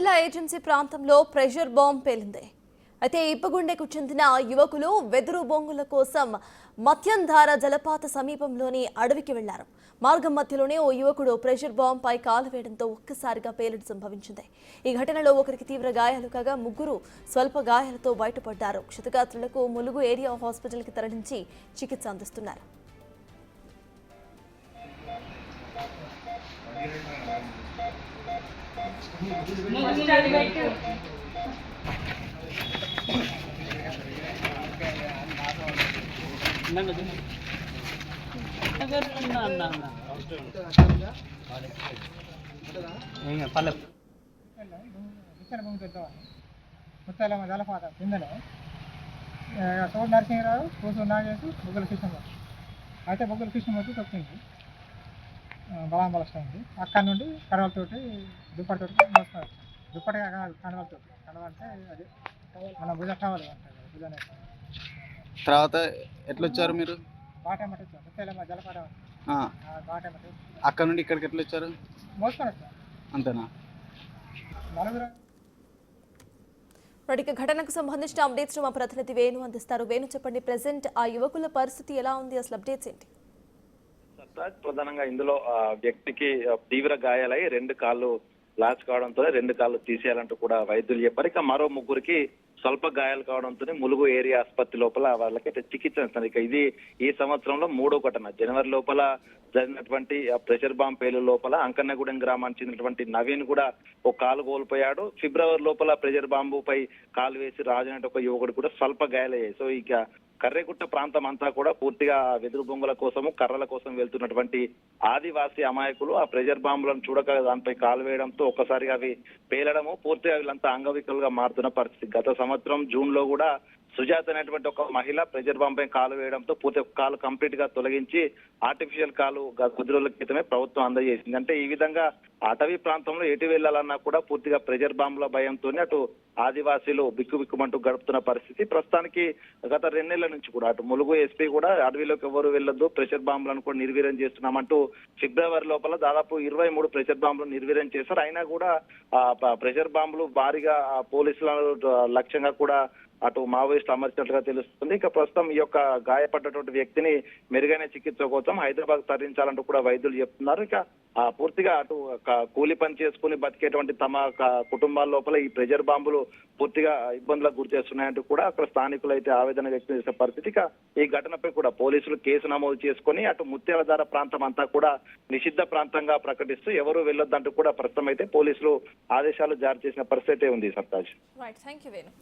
జిల్లా ఏజెన్సీ ప్రాంతంలో pressure bomb పేలింది. అయితే ఇప్పగుండెకు చెందిన యువకులు వెదురు బొంగుల కోసం మత్యంధార జలపాత సమీపంలోని అడవికి వెళ్లారు. మార్గం మధ్యలోనే ఓ యువకుడు ప్రెషర్ బాంబ్ పై కాలు వేయడంతో ఒక్కసారిగా పేలుడు సంభవించింది. ఈ ఘటనలో ఒకరికి తీవ్ర గాయాలు కాగా ముగ్గురు స్వల్ప గాయాలతో బయటపడ్డారు. క్షతగాత్రులకు ములుగు ఏరియా హాస్పిటల్కి తరలించి చికిత్స అందిస్తున్నారు. ముత్తాలమ్మ జలపాత కిందనే సోడు నరసింహరావు కూసు నాగేసి బొగ్గుల కృష్ణమూర్తి అయితే బొగ్గుల కృష్ణమూర్తి తొక్కింది బలాంబలస్ట్ అయింది. అక్కడి నుండి కడవలతోటి దుప్పటితోటి మోస్తారు. దుప్పటి కడవలతోటి కడవంటే అది మన భుజ కావాలి అంటారు. భుజనే తర్వాత ఎట్లా వచ్చారు మీరు? బాటెమ్మటి వచ్చాం. ముత్తాలమ్మ జలపాతం బాటెమ్మటి అక్కడ నుండి ఇక్కడికి ఎట్లా వచ్చారు? మోసుకొని వచ్చాం. అంతేనా? నలుగురు. ఇక ఘటనకు సంబంధించిన అప్డేట్స్ మా ప్రతినిధి వేణు అందిస్తారు. వేణు, చెప్పండి, ప్రెసెంట్ ఆ యువకుల పరిస్థితి ఎలా ఉంది, అసలు అప్డేట్స్ ఏంటి? ప్రధానంగా ఇందులో వ్యక్తికి తీవ్ర గాయాలై 2 కాళ్ళు లాస్ కావడంతో 2 కాళ్ళు తీసేయాలంటూ కూడా వైద్యులు చెప్పారు. ఇక మరో ముగ్గురికి స్వల్ప గాయాలు కావడంతో ములుగు ఏరియా ఆసుపత్రి లోపల వాళ్ళకైతే చికిత్స ఇస్తారు. ఇక ఇది ఈ సంవత్సరంలో 3వ ఘటన. జనవరి లోపల జరిగినటువంటి ప్రెషర్ బాంబ్ పేలు లోపల అంకన్నగూడెం గ్రామానికి చెందినటువంటి నవీన్ కూడా ఒక కాలు కోల్పోయాడు. ఫిబ్రవరి లోపల ప్రెషర్ బాంబుపై కాలు వేసి రాజు అనే ఒక యువకుడు కూడా స్వల్ప గాయాలయ్యాయి. సో ఇక కర్రెగుట్ట ప్రాంతం అంతా కూడా పూర్తిగా వెదురు బొంగుల కోసము కర్రల కోసం వెళ్తున్నటువంటి ఆదివాసీ అమాయకులు ఆ ప్రెషర్ బాంబులను చూడక దానిపై కాలు వేయడంతో ఒక్కసారిగా అవి పేలడము, పూర్తిగా వీళ్ళంతా అంగవికలుగా మారుతున్న పరిస్థితి. గత సంవత్సరం జూన్ లో కూడా సుజాత అనేటువంటి ఒక మహిళ ప్రెషర్ బాంబ్ పై కాలు వేయడంతో పూర్తి ఒక కాలు కంప్లీట్ గా తొలగించి ఆర్టిఫిషియల్ కాలు 10 రోజుల క్రితమే ప్రభుత్వం అందజేసింది. అంటే ఈ విధంగా అటవీ ప్రాంతంలో ఎటు వెళ్లాలన్నా కూడా పూర్తిగా ప్రెషర్ బాంబుల భయంతోనే అటు ఆదివాసీలు బిక్కుబిక్కుమంటూ గడుపుతున్న పరిస్థితి. ప్రస్తుతానికి గత 2 నెలల నుంచి కూడా అటు ములుగు ఎస్పీ కూడా అడవిలోకి ఎవరు వెళ్లొద్దు, ప్రెషర్ బాంబులను కూడా నిర్వీర్యం చేస్తున్నామంటూ ఫిబ్రవరి లోపల దాదాపు 23 ప్రెషర్ బాంబులు నిర్వీర్యం చేశారు. అయినా కూడా ప్రెషర్ బాంబులు భారీగా పోలీసుల లక్ష్యంగా కూడా అటు మావోయిస్టులు అమర్చినట్లుగా తెలుస్తుంది. ఇక ప్రస్తుతం ఈ యొక్క గాయపడ్డటువంటి వ్యక్తిని మెరుగైన చికిత్స కోసం హైదరాబాద్ తరలించాలంటూ కూడా వైద్యులు చెప్తున్నారు. ఇక పూర్తిగా అటు కూలి పని చేసుకుని బతికేటువంటి తమ కుటుంబాల లోపల ఈ ప్రెషర్ బాంబులు పూర్తిగా ఇబ్బందులకు గురి చేస్తున్నాయంటూ కూడా అక్కడ స్థానికులు అయితే ఆవేదన వ్యక్తం చేసే పరిస్థితి. ఇక ఈ ఘటనపై కూడా పోలీసులు కేసు నమోదు చేసుకుని అటు ముత్యాలధార ప్రాంతం అంతా కూడా నిషిద్ధ ప్రాంతంగా ప్రకటిస్తూ ఎవరు వెళ్ళొద్దంటూ కూడా ప్రస్తుతం అయితే పోలీసులు ఆదేశాలు జారీ చేసిన పరిస్థితి ఉంది. సర్తాజ్. Right, thank you Venu.